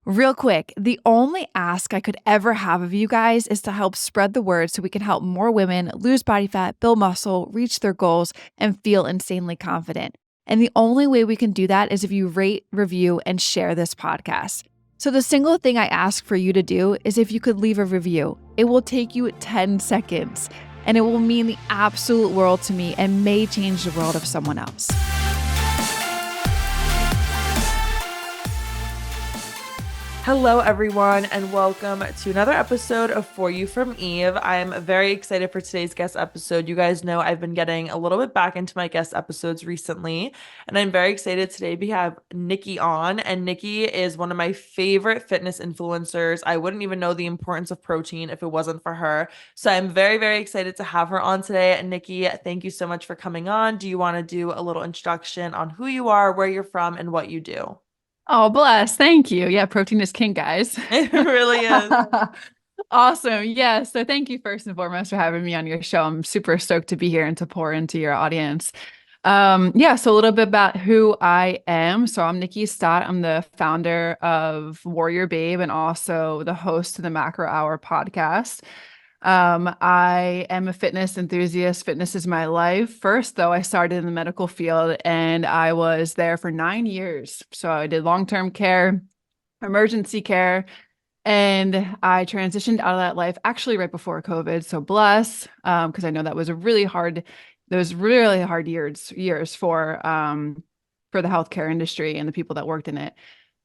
Real quick, the only ask I could ever have of you guys is to help spread the word so we can help more women lose body fat, build muscle, reach their goals, and feel insanely confident. And the only way we can do that is if you rate, review, and share this podcast. So the single thing I ask for you to do is if you could leave a review. It will take you 10 seconds, and it will mean the absolute world to me and may change the world of someone else. Hello, everyone, and welcome to another episode of For You from Eve. I am very excited for today's guest episode. You guys know I've been getting a little bit back into my guest episodes recently, and I'm very excited today. We have Nikki on, and Nikki is one of my favorite fitness influencers. I wouldn't even know the importance of protein if it wasn't for her. So I'm very, very excited to have her on today. And Nikki, thank you so much for coming on. Do you want to do a little introduction on who you are, where you're from, and what you do? Oh, bless. Thank you. Yeah, protein is king, guys. It really is. Awesome. Yeah. So thank you first and foremost for having me on your show. I'm super stoked to be here and to pour into your audience. So a little bit about who I am. So I'm Nikkiey Stott. I'm the founder of WarriorBabe and also the host of the Macro Hour podcast. I am a fitness enthusiast. Fitness is my life. First, though, I started in the medical field and I was there for 9 years. So I did long-term care, emergency care, and I transitioned out of that life actually right before COVID. So bless, because I know that was really hard years for the healthcare industry and the people that worked in it.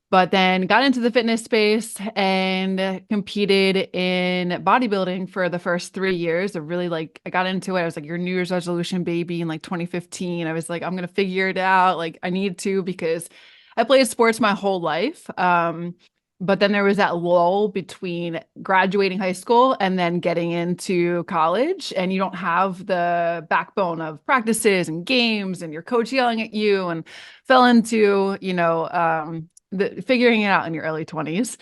But then got into the fitness space and competed in bodybuilding for the first 3 years. I got into it. I was like, your New Year's resolution baby in like 2015. I was like, I'm going to figure it out. Like I need to, because I played sports my whole life. But then there was that lull between graduating high school and then getting into college, and you don't have the backbone of practices and games and your coach yelling at you, and fell into, figuring it out in your early 20s.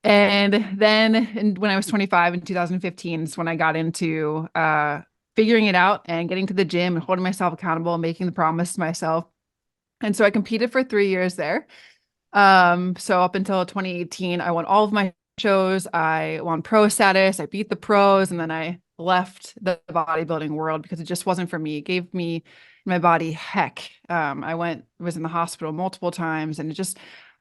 And then when I was 25 in 2015 is when I got into figuring it out and getting to the gym and holding myself accountable and making the promise to myself. And so I competed for 3 years there. So up until 2018, I won all of my shows. I won pro status. I beat the pros, and then I left the bodybuilding world because it just wasn't for me. It gave me my body heck. I was in the hospital multiple times, and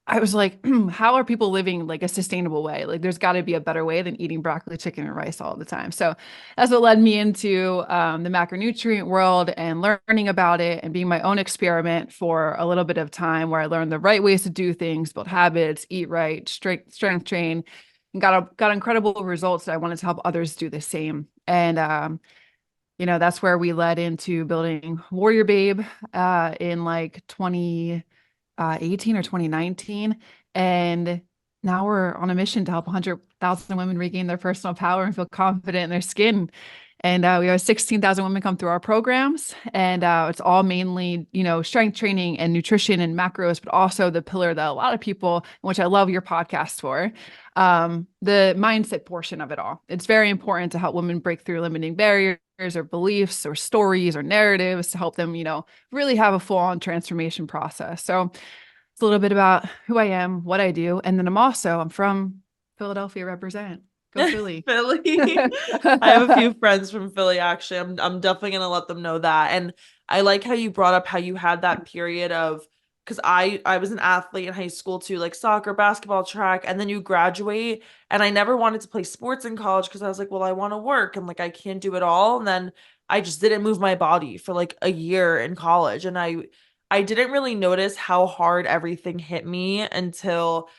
I was like, how are people living like a sustainable way? Like there's got to be a better way than eating broccoli, chicken, and rice all the time. So that's what led me into the macronutrient world and learning about it and being my own experiment for a little bit of time, where I learned the right ways to do things, build habits, eat right, strength train, and got incredible results that I wanted to help others do the same. And that's where we led into building WarriorBabe in like 2018 or 2019. And now we're on a mission to help 100,000 women regain their personal power and feel confident in their skin. And we have 16,000 women come through our programs. And it's all mainly, strength training and nutrition and macros, but also the pillar that a lot of people, which I love your podcast for, the mindset portion of it all. It's very important to help women break through limiting barriers or beliefs or stories or narratives to help them, really have a full-on transformation process. So it's a little bit about who I am, what I do. And then I'm from Philadelphia, represent. Go Philly. Philly. I have a few friends from Philly, actually. I'm definitely gonna let them know that. And I like how you brought up how you had that period of, because I was an athlete in high school too, like soccer, basketball, track, and then you graduate. And I never wanted to play sports in college because I was like, well, I want to work and like I can't do it all. And then I just didn't move my body for like a year in college. And I didn't really notice how hard everything hit me until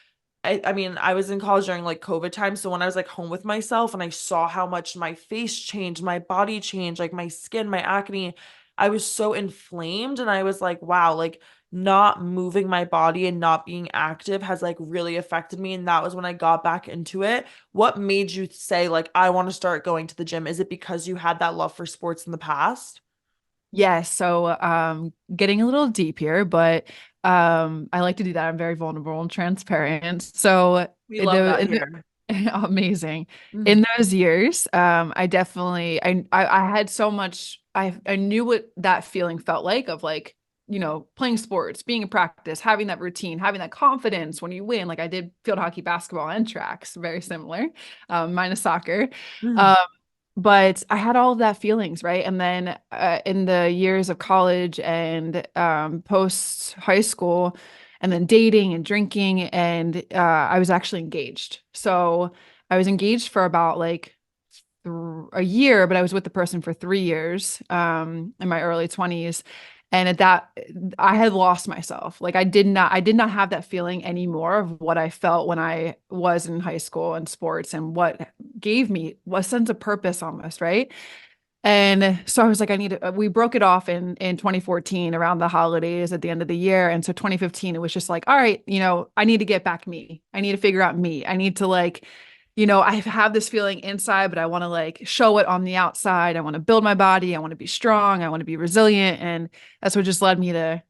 I was in college during like COVID time. So when I was like home with myself and I saw how much my face changed, my body changed, like my skin, my acne, I was so inflamed. And I was like, wow, like not moving my body and not being active has like really affected me. And that was when I got back into it. What made you say like, I want to start going to the gym? Is it because you had that love for sports in the past? Yes. So getting a little deep here, but I like to do that. I'm very vulnerable and transparent. So We love that here. amazing. Mhm. In those years, I definitely I had so much I knew what that feeling felt like of like playing sports, being in practice, having that routine, having that confidence when you win. Like I did field hockey, basketball, and tracks, very similar, minus soccer. Mm. Um, but I had all of that feelings, right? And then in the years of college and post high school, and then dating and drinking, and I was actually engaged. So I was engaged for about like a year, but I was with the person for 3 years in my early 20s. And at that, I had lost myself. Like I did not have that feeling anymore of what I felt when I was in high school and sports, and what gave me a sense of purpose almost, right? And so I was like, we broke it off in 2014 around the holidays at the end of the year. And so 2015, it was just like, all right, I need to get back me. I need to figure out me. I need to like, I have this feeling inside, but I want to like show it on the outside. I want to build my body. I want to be strong. I want to be resilient. And that's what just led me to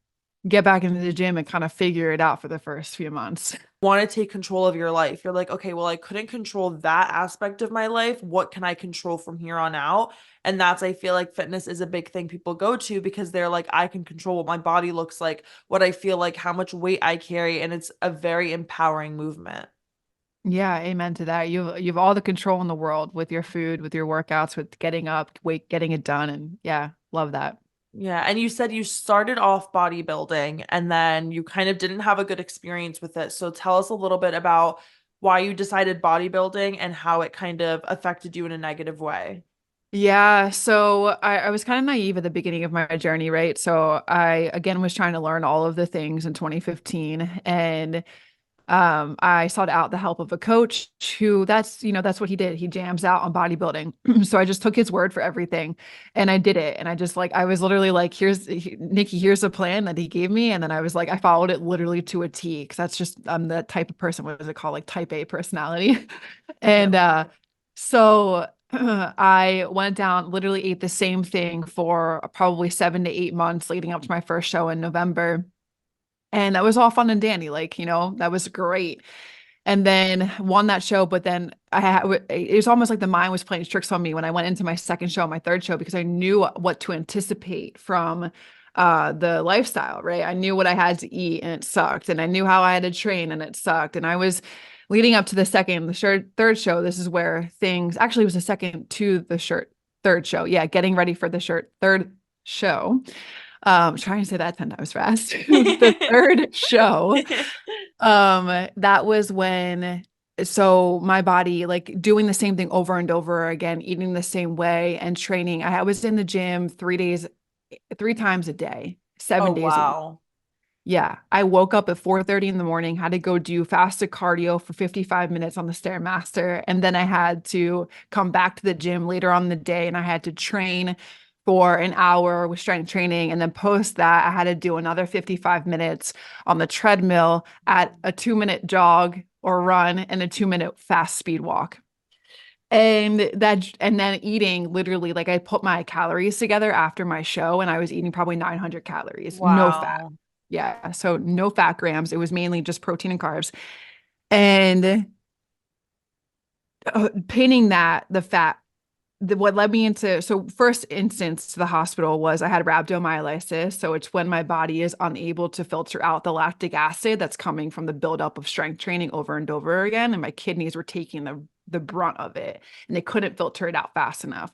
get back into the gym and kind of figure it out for the first few months. Want to take control of your life. You're like, okay, well, I couldn't control that aspect of my life. What can I control from here on out? And that's, I feel like fitness is a big thing people go to because they're like, I can control what my body looks like, what I feel like, how much weight I carry. And it's a very empowering movement. Yeah, amen to that. You've all the control in the world with your food, with your workouts, with getting up, getting it done. And yeah, love that. Yeah. And you said you started off bodybuilding and then you kind of didn't have a good experience with it. So tell us a little bit about why you decided bodybuilding and how it kind of affected you in a negative way. Yeah, so I was kind of naive at the beginning of my journey, right? So I again was trying to learn all of the things in 2015, and I sought out the help of a coach who that's what he did. He jams out on bodybuilding. So I just took his word for everything and I did it. And I was literally like, Nikki, here's a plan that he gave me. And then I was like, I followed it literally to a T. Cause that's just, I'm the type of person, what is it called? Like type A personality. And, so I went down, literally ate the same thing for probably 7 to 8 months leading up to my first show in November. And that was all fun and dandy. Like, that was great. And then won that show. But then it was almost like the mind was playing tricks on me when I went into my second show, my third show, because I knew what to anticipate from the lifestyle, right? I knew what I had to eat and it sucked. And I knew how I had to train and it sucked. And I was leading up to third show. This is where things actually, it was the second to the third show. Yeah. Getting ready for the third show. Trying to say that 10 times fast. The third show, that was when, so my body, like doing the same thing over and over again, eating the same way and training. I was in the gym 3 times a day, 7 days a week. Wow. Yeah. I woke up at 4:30 in the morning, had to go do fasted cardio for 55 minutes on the Stairmaster. And then I had to come back to the gym later on in the day and I had to train for an hour with strength training. And then post that, I had to do another 55 minutes on the treadmill at a 2-minute jog or run and a 2-minute fast speed walk. And then eating literally, like I put my calories together after my show and I was eating probably 900 calories, no fat. Wow. Yeah. So no fat grams. It was mainly just protein and carbs. And pinning the fat, what led me into, so first instance to the hospital was I had rhabdomyolysis. So it's when my body is unable to filter out the lactic acid that's coming from the buildup of strength training over and over again. And my kidneys were taking the brunt of it and they couldn't filter it out fast enough.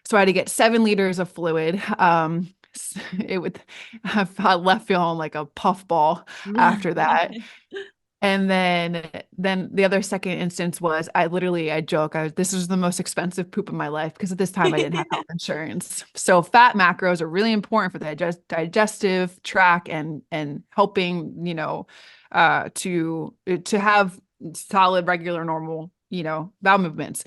So I had to get 7 liters of fluid. I left feeling like a puffball after that. And then the other second instance was I joke, this was the most expensive poop of my life because at this time I didn't have health insurance. So fat macros are really important for the digestive tract and helping, to have solid, regular, normal, bowel movements.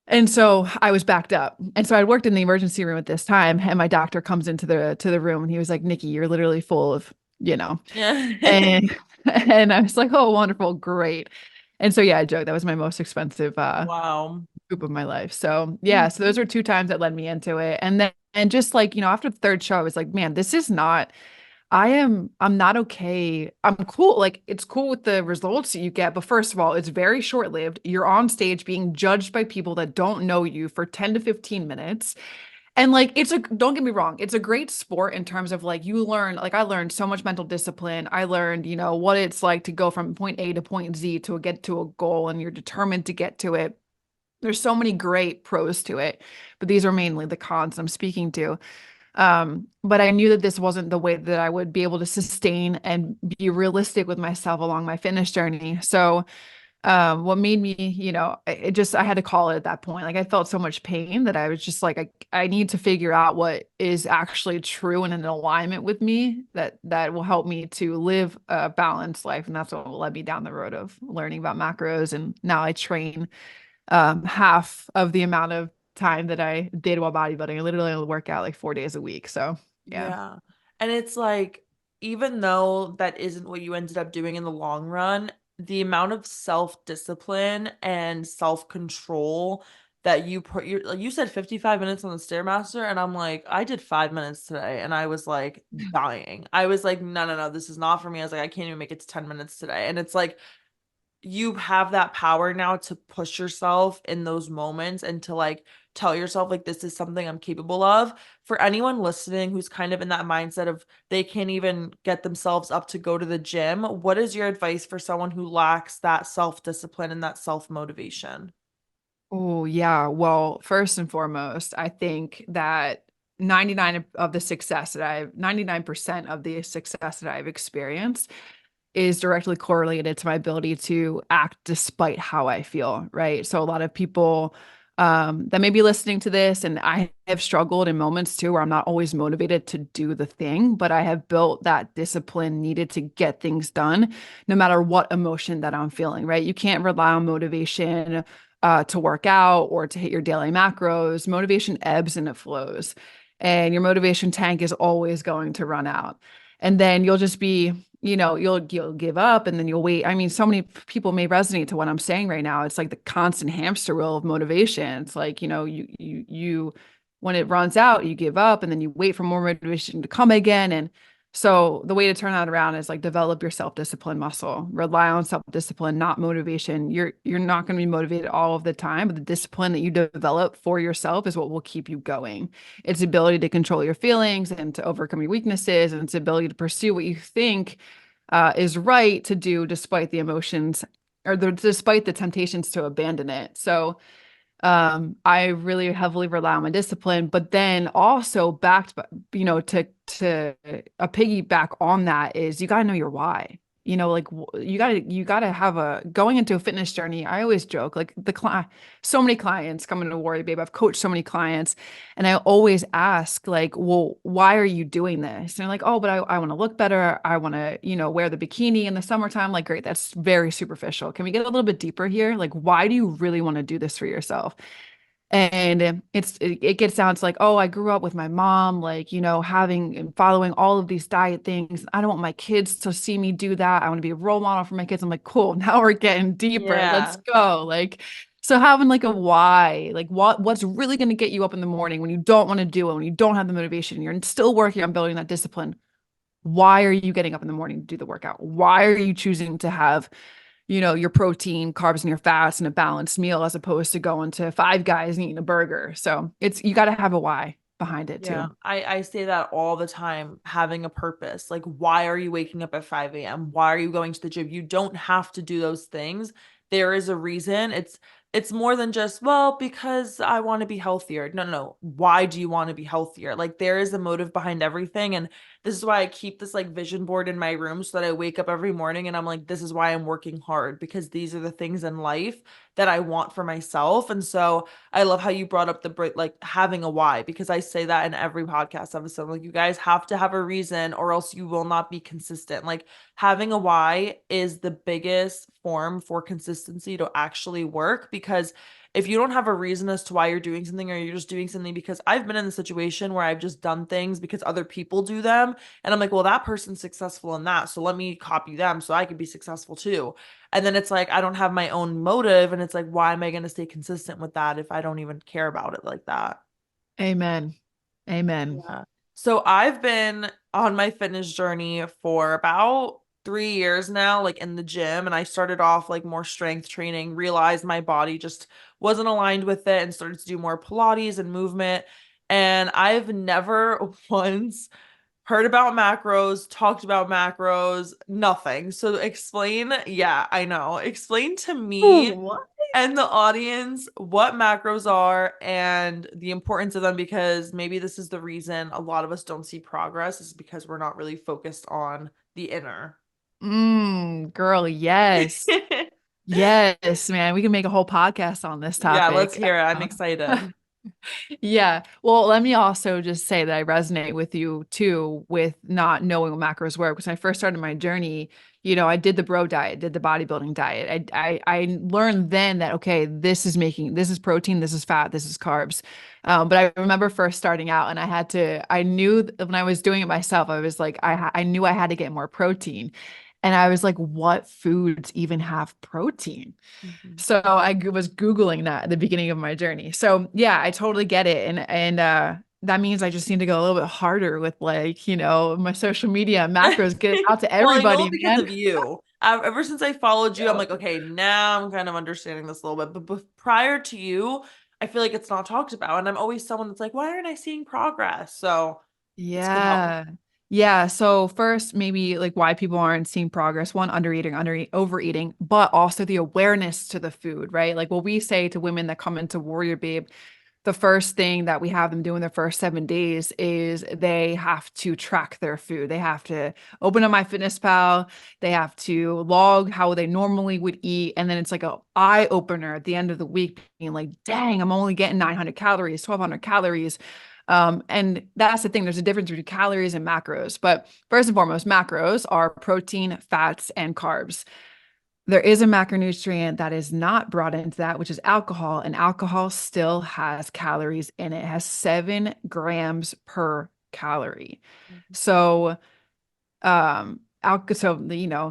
And so I was backed up. And so I worked in the emergency room at this time and my doctor comes into the room and he was like, Nikki, you're literally full of, Yeah. and I was like, oh, wonderful. Great. And so, yeah, I joke that was my most expensive, Wow. poop of my life. So yeah, so those were 2 times that led me into it. And just like, after the third show, I was like, man, this is not, I'm not okay. I'm cool. Like it's cool with the results that you get. But first of all, it's very short lived. You're on stage being judged by people that don't know you for 10 to 15 minutes. And like, don't get me wrong, it's a great sport in terms of like, you learn, like I learned so much mental discipline. I learned, what it's like to go from point A to point Z to get to a goal, and you're determined to get to it. There's so many great pros to it, but these are mainly the cons I'm speaking to. But I knew that this wasn't the way that I would be able to sustain and be realistic with myself along my fitness journey. So what made me, I had to call it at that point. Like I felt so much pain that I was just like, I need to figure out what is actually true and in alignment with me that will help me to live a balanced life. And that's what led me down the road of learning about macros. And now I train half of the amount of time that I did while bodybuilding. I literally only work out like 4 days a week. So yeah. And it's like, even though that isn't what you ended up doing in the long run, the amount of self-discipline and self-control that you put like you said 55 minutes on the Stairmaster, and I'm like, I did 5 minutes today, and I was like dying. I was like, no, this is not for me. I was like, I can't even make it to 10 minutes today. And it's like, you have that power now to push yourself in those moments and to like tell yourself like, this is something I'm capable of. For anyone listening who's kind of in that mindset of they can't even get themselves up to go to the gym, what is your advice for someone who lacks that self-discipline and that self-motivation? Oh, yeah. Well, first and foremost, I think that 99% of the success that I've experienced is directly correlated to my ability to act despite how I feel, right? So a lot of people that may be listening to this, and I have struggled in moments too where I'm not always motivated to do the thing, but I have built that discipline needed to get things done, no matter what emotion that I'm feeling, right? You can't rely on motivation to work out or to hit your daily macros. Motivation ebbs and it flows, and your motivation tank is always going to run out. And then you'll just be, you'll give up, and then you'll wait. I mean, so many people may resonate to what I'm saying right now. It's like the constant hamster wheel of motivation. It's like, you when it runs out, you give up, and then you wait for more motivation to come again. And so the way to turn that around is like develop your self-discipline muscle. Rely on self-discipline, not motivation. You're not going to be motivated all of the time, but the discipline that you develop for yourself is what will keep you going. It's the ability to control your feelings and to overcome your weaknesses, and it's the ability to pursue what you think is right to do despite the emotions or despite the temptations to abandon it. So I really heavily rely on my discipline, but then also backed by, to a piggyback on that is you got to know your why. Like you got to have going into a fitness journey. I always joke, like so many clients come into WarriorBabe. I've coached so many clients, and I always ask like, well, why are you doing this? And they're like, oh, but I want to look better. I want to, wear the bikini in the summertime. Like, great. That's very superficial. Can we get a little bit deeper here? Like, why do you really want to do this for yourself? And it gets down to like, oh, I grew up with my mom, like, having and following all of these diet things. I don't want my kids to see me do that. I want to be a role model for my kids. I'm like, cool, now we're getting deeper. Let's go. Like, so having like a why, like what's really going to get you up in the morning when you don't want to do it, when you don't have the motivation, you're still working on building that discipline. Why are you getting up in the morning to do the workout? Why are you choosing to have your protein, carbs, and your fats in a balanced meal as opposed to going to Five Guys and eating a burger? So you got to have a why behind it too. I say that all the time, having a purpose. Like, why are you waking up at 5 a.m.? Why are you going to the gym? You don't have to do those things. There is a reason. It's more than just, well, because I want to be healthier. No. Why do you want to be healthier? Like, there is a motive behind everything. And this is why I keep this like vision board in my room so that I wake up every morning and I'm like, this is why I'm working hard, because these are the things in life that I want for myself. And so I love how you brought up like having a why, because I say that in every podcast episode. Like, you guys have to have a reason or else you will not be consistent. Like, having a why is the biggest form for consistency to actually work, because if you don't have a reason as to why you're doing something, or you're just doing something because I've been in the situation where I've just done things because other people do them. And I'm like, well, that person's successful in that, so let me copy them so I could be successful too. And then it's like, I don't have my own motive. And it's like, why am I going to stay consistent with that if I don't even care about it like that? Amen. Yeah. So I've been on my fitness journey for about 3 years now, like in the gym. And I started off like more strength training, realized my body just wasn't aligned with it, and started to do more Pilates and movement. And I've never once heard about macros, talked about macros, nothing. So explain, yeah, I know. Explain to me What? and the audience what macros are and the importance of them, because maybe this is the reason a lot of us don't see progress, is because we're not really focused on the inner. Girl, yes. Yes, man. We can make a whole podcast on this Yeah, let's topic. hear it. I'm excited. Yeah. Well, let me also just say that I resonate with you too with not knowing what macros were. Because when I first started my journey, I did the bro diet, did the bodybuilding diet. I learned then that, okay, this is protein, this is fat, this is carbs. But I remember first starting out and I knew when I was doing it myself, I was like, I knew I had to get more protein. And I was like, what foods even have protein? Mhm. So was Googling that at the beginning of my journey. So yeah, I totally get it. And that means I just need to go a little bit harder with my social media macros, get it out to Well, I know everybody, because man. of you. Ever since I followed you, I'm Yeah. like, okay, now I'm kind of understanding this a little bit. But prior to you, I feel like it's not talked about. And I'm always someone that's like, why aren't I seeing progress? So it's good help. Yeah. Yeah. So first, maybe like why people aren't seeing progress. One, overeating, but also the awareness to the food, right? Like what we say to women that come into WarriorBabe, the first thing that we have them do in their first 7 days is they have to track their food. They have to open up MyFitnessPal. They have to log how they normally would eat. And then it's like a eye opener at the end of the week, being like, dang, I'm only getting 900 calories, 1200 calories. And that's the thing. There's a difference between calories and macros. But first and foremost, macros are protein, fats, and carbs. There is a macronutrient that is not brought into that, which is alcohol, and alcohol still has calories in it. It has 7 grams per calorie. Mhm. So,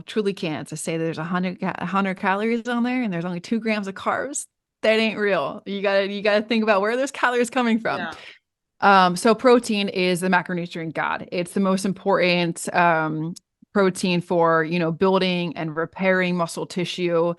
truly can't to say there's 100 calories on there and there's only 2 grams of carbs. That ain't real. You gotta think about where those calories coming from. Yeah. So protein is the macronutrient god. It's the most important protein for, building and repairing muscle tissue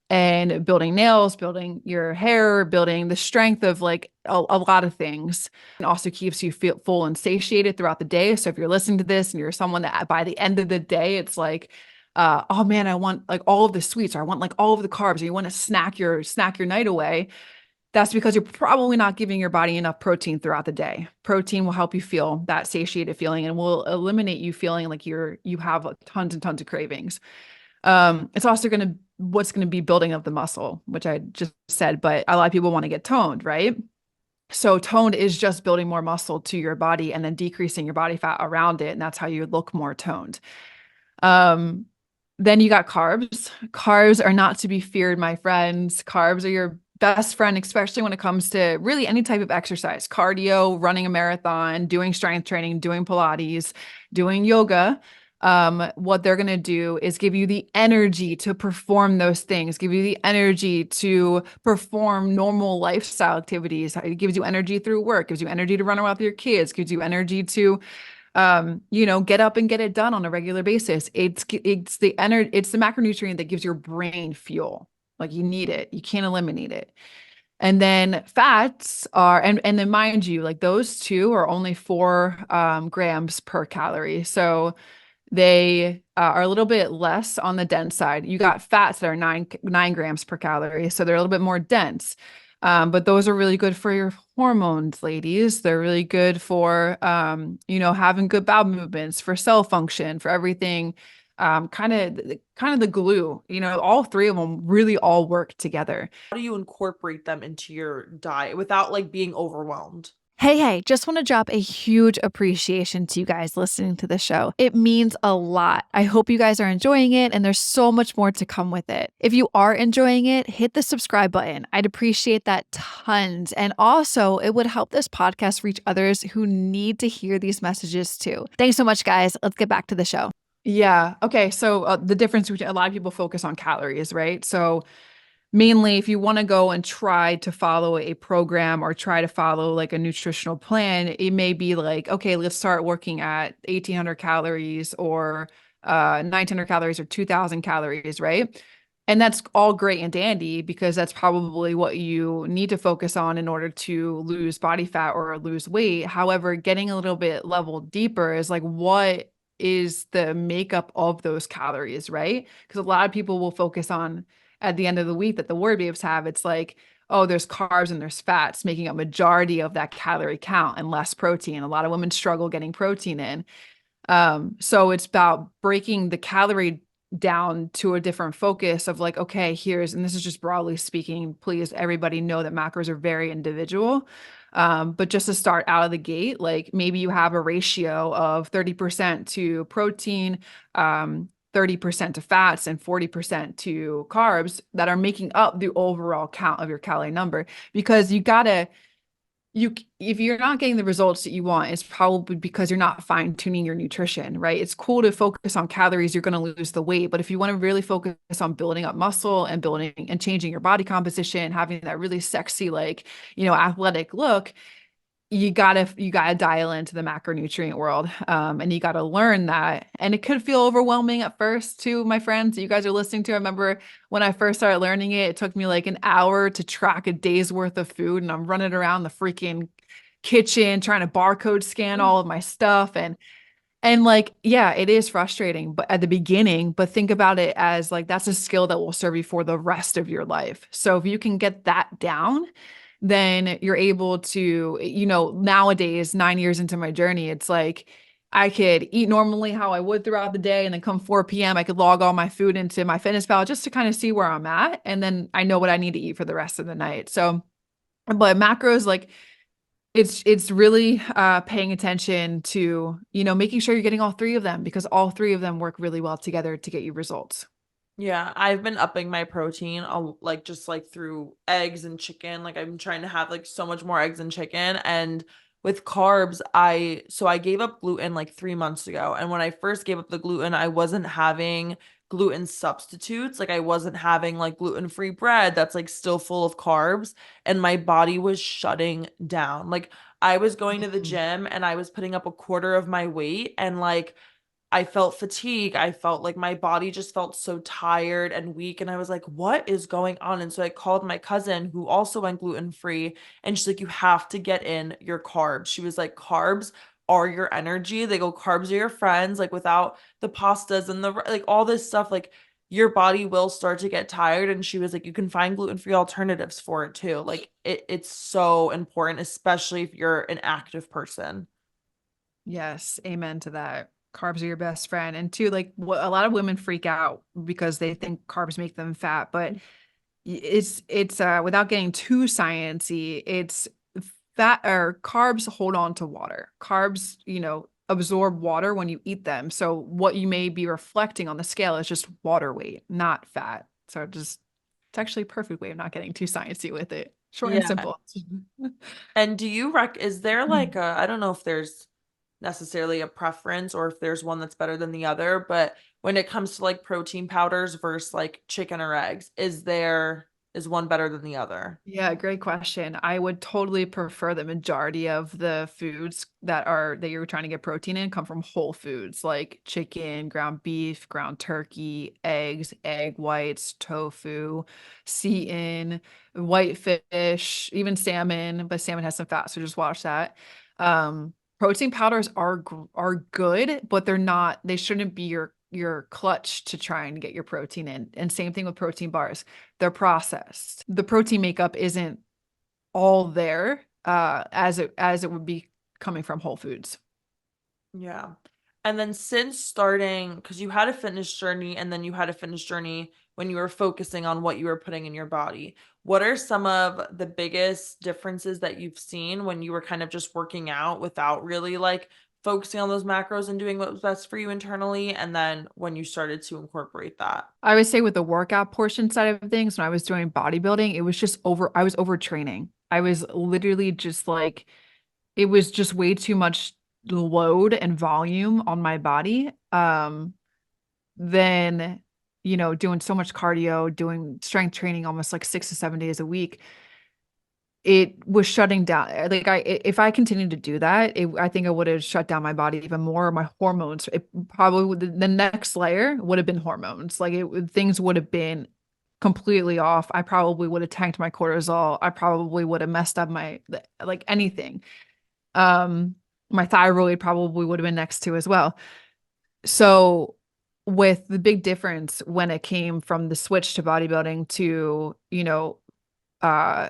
and building nails, building your hair, building the strength of like a lot of things. And also keeps you feel full and satiated throughout the day. So if you're listening to this and you're someone that by the end of the day, it's like, oh man, I want like all of the sweets, or I want like all of the carbs, or you want to snack your night away. That's because you're probably not giving your body enough protein throughout the day. Protein will help you feel that satiated feeling and will eliminate you feeling like you have tons and tons of cravings. It's also what's going to be building up the muscle, which I just said, but a lot of people want to get toned, right? So toned is just building more muscle to your body and then decreasing your body fat around it. And that's how you look more toned. Um, then you got carbs. Carbs are not to be feared, my friends. Carbs are your best friend, especially when it comes to really any type of exercise, cardio, running a marathon, doing strength training, doing Pilates, doing yoga. What they're going to do is give you the energy to perform those things, give you the energy to perform normal lifestyle activities. It gives you energy through work, gives you energy to run around with your kids, gives you energy to get up and get it done on a regular basis. It's the macronutrient that gives your brain fuel. Like you need it. You can't eliminate it. And then fats are, and then mind you, like those two are only 4 grams per calorie. So they are a little bit less on the dense side. You got fats that are 9 grams per calorie, so they're a little bit more dense. But those are really good for your hormones, ladies. They're really good for having good bowel movements, for cell function, for everything. Kind of the glue. All 3 of them really all work together. How do you incorporate them into your diet without like being overwhelmed? Hey, just want to drop a huge appreciation to you guys listening to the show. It means a lot. I hope you guys are enjoying it, and there's so much more to come with it. If you are enjoying it, hit the subscribe button. I'd appreciate that tons. And also, it would help this podcast reach others who need to hear these messages too. Thanks so much, guys. Let's get back to the show. Yeah. Okay. So the difference between a lot of people focus on calories, right? So mainly, if you want to go and try to follow a program or try to follow like a nutritional plan, it may be like, okay, let's start working at 1,800 calories or 1,900 calories or 2,000 calories, right? And that's all great and dandy because that's probably what you need to focus on in order to lose body fat or lose weight. However, getting a little bit level deeper is like, what is the makeup of those calories, right? Because a lot of people will focus on at the end of the week that the WarriorBabes have, it's like, oh, there's carbs and there's fats making a majority of that calorie count and less protein. A lot of women struggle getting protein in. So it's about breaking the calorie down to a different focus of like, okay, and this is just broadly speaking, please everybody know that macros are very individual. But just to start out of the gate, like maybe you have a ratio of 30% to protein, 30% to fats and 40% to carbs that are making up the overall count of your calorie number, because if you're not getting the results that you want, it's probably because you're not fine tuning your nutrition, right? It's cool to focus on calories, you're going to lose the weight. But if you want to really focus on building up muscle and building and changing your body composition, having that really sexy, like, athletic look, you gotta dial into the macronutrient world. And you gotta learn that. And it could feel overwhelming at first too, my friends. You guys are listening to. I remember when I first started learning it, it took me like an hour to track a day's worth of food, and I'm running around the freaking kitchen trying to barcode scan all of my stuff. And like, yeah, it is frustrating, but at the beginning, but think about it as like that's a skill that will serve you for the rest of your life. So if you can get that down, then you're able to, nowadays, 9 years into my journey, it's like I could eat normally how I would throughout the day. And then come 4 p.m., I could log all my food into my fitness pal just to kind of see where I'm at. And then I know what I need to eat for the rest of the night. So, but macros, like it's really paying attention to, making sure you're getting all three of them, because all three of them work really well together to get you results. Yeah, I've been upping my protein, like just like through eggs and chicken. Like I'm trying to have like so much more eggs and chicken. And with carbs, I gave up gluten like 3 months ago. And when I first gave up the gluten, I wasn't having gluten substitutes. Like I wasn't having like gluten-free bread that's like still full of carbs, and my body was shutting down. Like I was going to the gym and I was putting up a quarter of my weight, and like I felt fatigue. I felt like my body just felt so tired and weak. And I was like, what is going on? And so I called my cousin who also went gluten-free, and she's like, you have to get in your carbs. She was like, carbs are your energy. They go, carbs are your friends. Like without the pastas and the like all this stuff, like your body will start to get tired. And she was like, you can find gluten-free alternatives for it too. Like it's so important, especially if you're an active person. Yes, amen to that. Carbs are your best friend. And two, like what a lot of women freak out because they think carbs make them fat, but it's without getting too sciencey, it's fat or carbs hold on to water. Carbs, absorb water when you eat them. So what you may be reflecting on the scale is just water weight, not fat. So it's actually a perfect way of not getting too sciencey with it. Short and Yeah. simple. And is there like I don't know if there's necessarily a preference or if there's one that's better than the other, but when it comes to like protein powders versus like chicken or eggs, is one better than the other? Yeah, great question. I would totally prefer the majority of the foods that you're trying to get protein in come from whole foods like chicken, ground beef, ground turkey, eggs, egg whites, tofu, sea, white fish, even salmon, but salmon has some fat, so just watch that. Protein powders are good, but they shouldn't be your clutch to try and get your protein in. And same thing with protein bars. They're processed. The protein makeup isn't all there as it would be coming from whole foods. Yeah. And then since starting, because you had a fitness journey and then you had a fitness journey when you were focusing on what you were putting in your body, what are some of the biggest differences that you've seen when you were kind of just working out without really like focusing on those macros and doing what was best for you internally? And then when you started to incorporate that? I would say with the workout portion side of things, when I was doing bodybuilding, I was overtraining. I was literally just like, it was just way too much load and volume on my body. Then, doing so much cardio, doing strength training almost like 6 to 7 days a week, it was shutting down. Like if I continued to do that, I think it would have shut down my body even more. My hormones, it probably the next layer would have been hormones. Like things would have been completely off, I probably would have tanked my cortisol. I probably would have messed up my, like anything. My thyroid probably would have been next to as well. So with the big difference when it came from the switch to bodybuilding to, uh,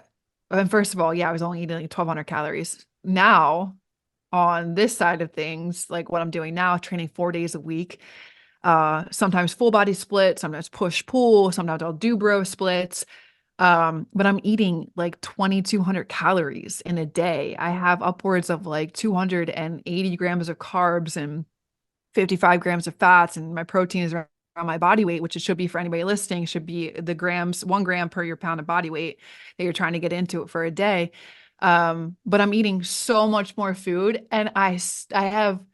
and first of all, yeah, I was only eating like 1,200 calories. Now, on this side of things, like what I'm doing now, training 4 days a week, sometimes full body split, sometimes push pull, sometimes I'll do bro splits. But I'm eating like 2,200 calories in a day. I have upwards of like 280 grams of carbs and 55 grams of fats, and my protein is around my body weight, which it should be for anybody listening, should be the grams, 1 gram per your pound of body weight that you're trying to get into it for a day. But I'm eating so much more food, and I have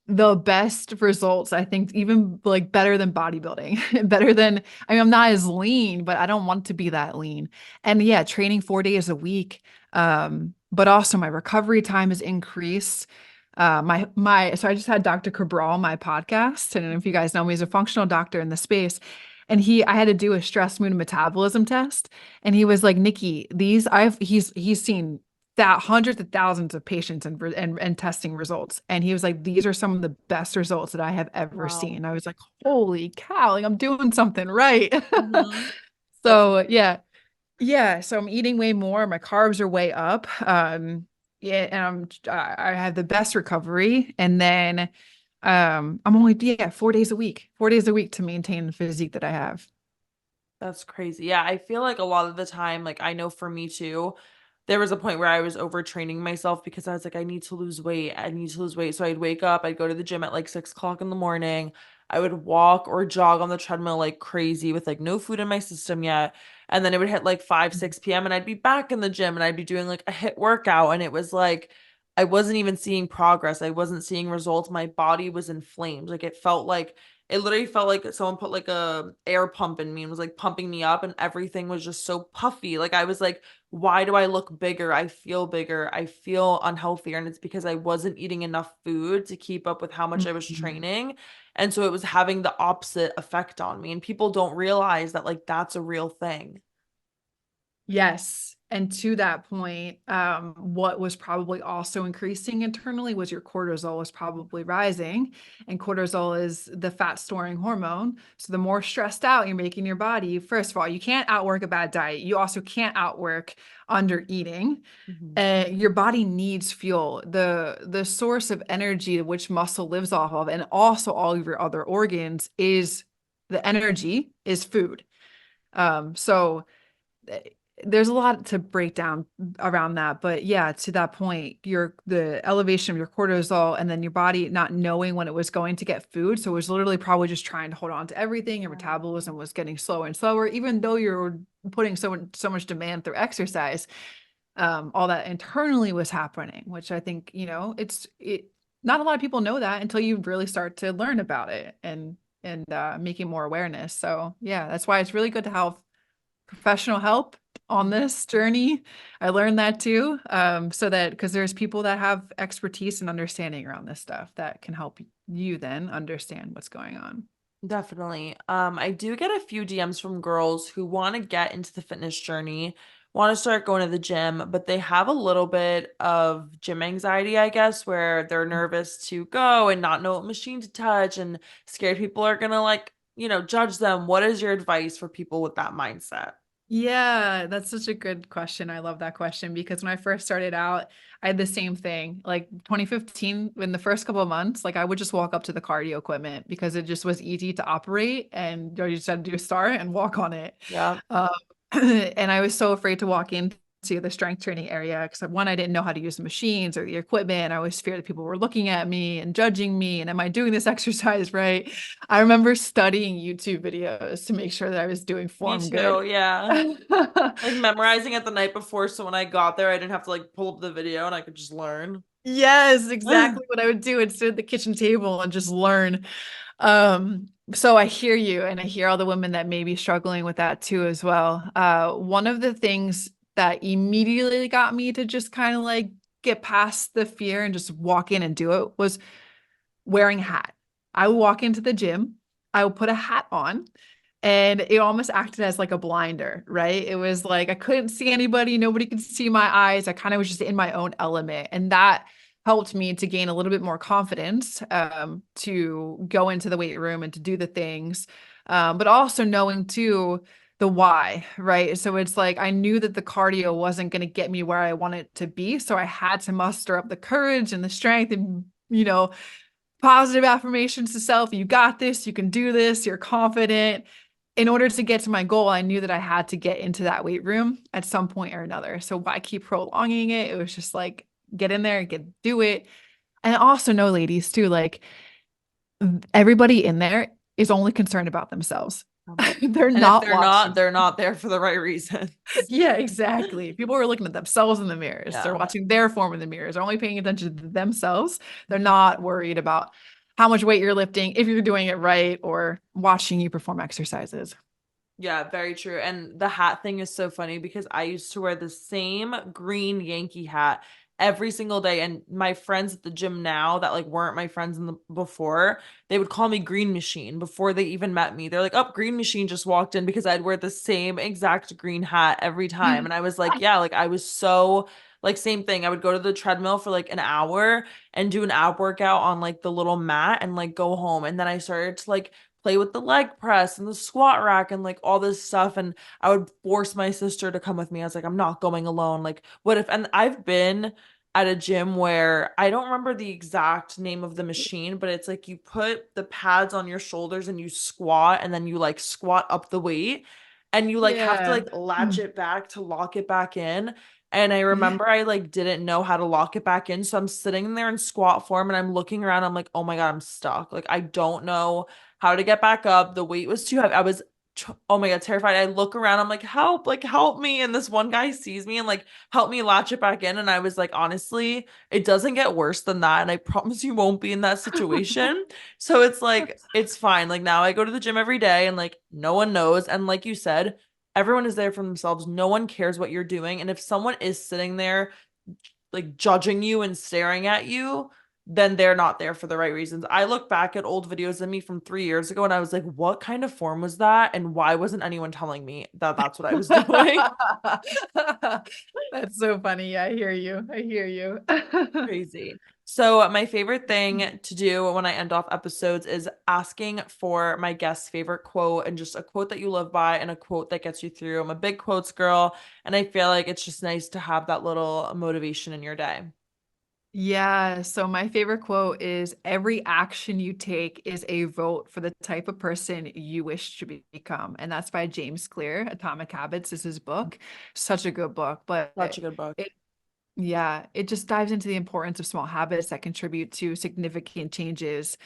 the best results, I think, even like better than bodybuilding, better than, I mean, I'm not as lean, but I don't want to be that lean. And yeah, training 4 days a week. But also my recovery time has increased. So I just had Dr. Cabral on my podcast. And if you guys know me, he's a functional doctor in the space. And I had to do a stress, mood, and metabolism test. And he was like, Nikki, he's seen that hundreds of thousands of patients and testing results. And he was like, these are some of the best results that I have ever Wow. seen. I was like, holy cow, like I'm doing something right. Mhm. So yeah. Yeah. So I'm eating way more. My carbs are way up. Yeah, and I have the best recovery. And then I'm only 4 days a week to maintain the physique that I have. That's crazy. Yeah, I feel like a lot of the time, like I know for me too, there was a point where I was overtraining myself because I was like, I need to lose weight. I need to lose weight. So I'd wake up, I'd go to the gym at like 6 o'clock in the morning. I would walk or jog on the treadmill like crazy with like no food in my system yet. And then it would hit like 5, 6 p.m. and I'd be back in the gym and I'd be doing like a hit workout. And it was like, I wasn't even seeing progress. I wasn't seeing results. My body was inflamed. Like it literally felt like someone put like a air pump in me and was like pumping me up and everything was just so puffy. Like I was like, why do I look bigger? I feel bigger. I feel unhealthier. And it's because I wasn't eating enough food to keep up with how much I was Mhm. training. And so it was having the opposite effect on me. And people don't realize that like that's a real thing. Yes. And to that point, what was probably also increasing internally was your cortisol was probably rising. And cortisol is the fat storing hormone. So the more stressed out you're making your body, first of all, you can't outwork a bad diet. You also can't outwork under eating. Mhm. Your body needs fuel. The source of energy which muscle lives off of, and also all of your other organs, is the energy is food. So eh, there's a lot to break down around that, but yeah, to that point, the elevation of your cortisol, and then your body not knowing when it was going to get food, so it was literally probably just trying to hold on to everything. Your metabolism was getting slower and slower, even though you're putting so much demand through exercise. All that internally was happening, which I think, it not a lot of people know that until you really start to learn about it and making more awareness. So yeah, that's why it's really good to have professional help on this journey. I learned that too. So that, because there's people that have expertise and understanding around this stuff that can help you then understand what's going on. Definitely. I do get a few DMs from girls who want to get into the fitness journey, want to start going to the gym, but they have a little bit of gym anxiety, I guess, where they're nervous to go and not know what machine to touch and scared people are gonna judge them. What is your advice for people with that mindset? Yeah, that's such a good question. I love that question because when I first started out, I had the same thing. Like 2015, in the first couple of months, like I would just walk up to the cardio equipment because it just was easy to operate, and you just had to do a start and walk on it. Yeah. Um, and I was so afraid to walk into the strength training area because one, I didn't know how to use the machines or the equipment. I always feared that people were looking at me and judging me. And am I doing this exercise right? I remember studying YouTube videos to make sure that I was doing Me form good. too. Yeah. Like memorizing it the night before, so when I got there, I didn't have to like pull up the video and I could just learn. Yes, exactly what I would do. I'd sit at the kitchen table and just learn. So I hear you, and I hear all the women that may be struggling with that too as well. One of the things that immediately got me to just kind of like get past the fear and just walk in and do it was wearing a hat. I would walk into the gym, I would put a hat on, And it almost acted as like a blinder, right? It was like I couldn't see anybody, nobody could see my eyes. I kind of was just in my own element. And that helped me to gain a little bit more confidence to go into the weight room and to do the things. But also knowing too the why, right? So it's like I knew that the cardio wasn't going to get me where I wanted to be. So I had to muster up the courage and the strength and, positive affirmations to self. You got this, you can do this, you're confident. In order to get to my goal, I knew that I had to get into that weight room at some point or another. So why keep prolonging it? It was just like, get in there, do it. And also know, ladies, too, like everybody in there is only concerned about themselves. They're And not if they're watching. not, they're not there for the right reason. Yeah, exactly. People are looking at themselves in the mirrors. Yeah. They're watching their form in the mirrors. They're only paying attention to themselves. They're not worried about how much weight you're lifting, if you're doing it right, or watching you perform exercises. Yeah, very true. And the hat thing is so funny because I used to wear the same green Yankee hat every single day. And my friends at the gym now that like weren't my friends in the before, they would call me Green Machine before they even met me. They're like, "Oh, Green Machine just walked in," because I'd wear the same exact green hat every time. And I was like, yeah, like I was so like same thing. I would go to the treadmill for like an hour and do an ab workout on like the little mat and like go home. And then I started to like play with the leg press and the squat rack and like all this stuff. And I would force my sister to come with me. I was like, I'm not going alone. Like, what if, and I've been at a gym where I don't remember the exact name of the machine, but it's like you put the pads on your shoulders and you squat and then you like squat up the weight and you like have to like latch it back to lock it back in. And I remember I like didn't know how to lock it back in. So I'm sitting there in squat form and I'm looking around. I'm like, oh my God, I'm stuck. Like, I don't know how to get back up. The weight was too heavy. I was, oh my God, terrified. I look around. I'm like, help me. And this one guy sees me and like, help me latch it back in. And I was like, honestly, it doesn't get worse than that. And I promise you won't be in that situation. So it's like, it's fine. Like now I go to the gym every day and like, no one knows. And like you said, everyone is there for themselves. No one cares what you're doing. And if someone is sitting there like judging you and staring at you, then they're not there for the right reasons. I look back at old videos of me from 3 years ago and I was like, what kind of form was that? And why wasn't anyone telling me that that's what I was doing? That's so funny. Yeah, I hear you. I hear you. Crazy. So my favorite thing to do when I end off episodes is asking for my guest's favorite quote and just a quote that you live by and a quote that gets you through. I'm a big quotes girl, and I feel like it's just nice to have that little motivation in your day. Yeah. So my favorite quote is every action you take is a vote for the type of person you wish to become. And that's by James Clear. Atomic Habits is his book. Such a good book, but Such a good book. it just dives into the importance of small habits that contribute to significant changes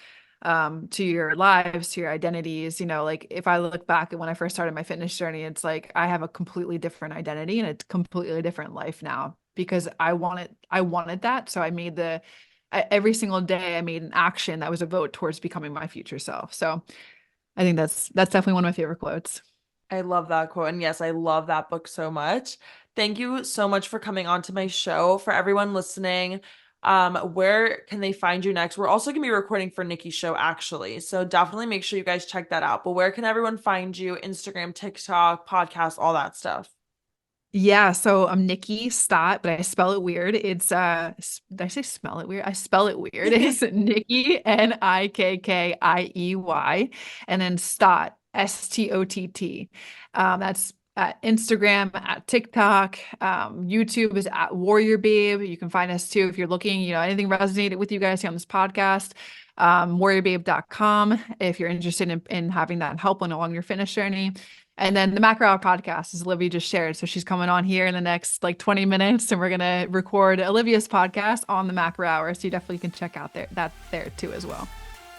to your lives, to your identities. Like if I look back at when I first started my fitness journey, it's like I have a completely different identity and a completely different life now because I wanted that. So I made every single day I made an action that was a vote towards becoming my future self. So I think that's definitely one of my favorite quotes. I love that quote. And yes, I love that book so much. Thank you so much for coming on to my show. For everyone listening, where can they find you next? We're also going to be recording for Nikki's show, actually. So definitely make sure you guys check that out. But where can everyone find you? Instagram, TikTok, podcast, all that stuff. Yeah, so I'm Nikkiey Stott, but I spell it weird. It's did I say spell it weird? I spell it weird. It's Nikki Nikkiey and then Stott Stott. That's at Instagram, at TikTok. YouTube is at WarriorBabe. You can find us too if you're looking, anything resonated with you guys here on this podcast. WarriorBabe.com if you're interested in having that help along your fitness journey. And then the Macro Hour podcast, as Olivia just shared. So she's coming on here in the next 20 minutes and we're going to record Olivia's podcast on the Macro Hour. So you definitely can check out that there too as well.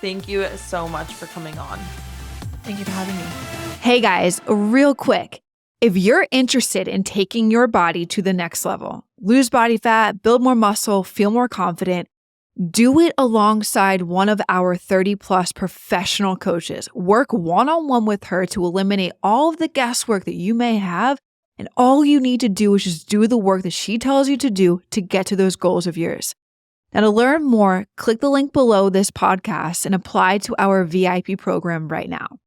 Thank you so much for coming on. Thank you for having me. Hey guys, real quick. If you're interested in taking your body to the next level, lose body fat, build more muscle, feel more confident, do it alongside one of our 30+ professional coaches. Work one-on-one with her to eliminate all of the guesswork that you may have. And all you need to do is just do the work that she tells you to do to get to those goals of yours. Now, to learn more, click the link below this podcast and apply to our VIP program right now.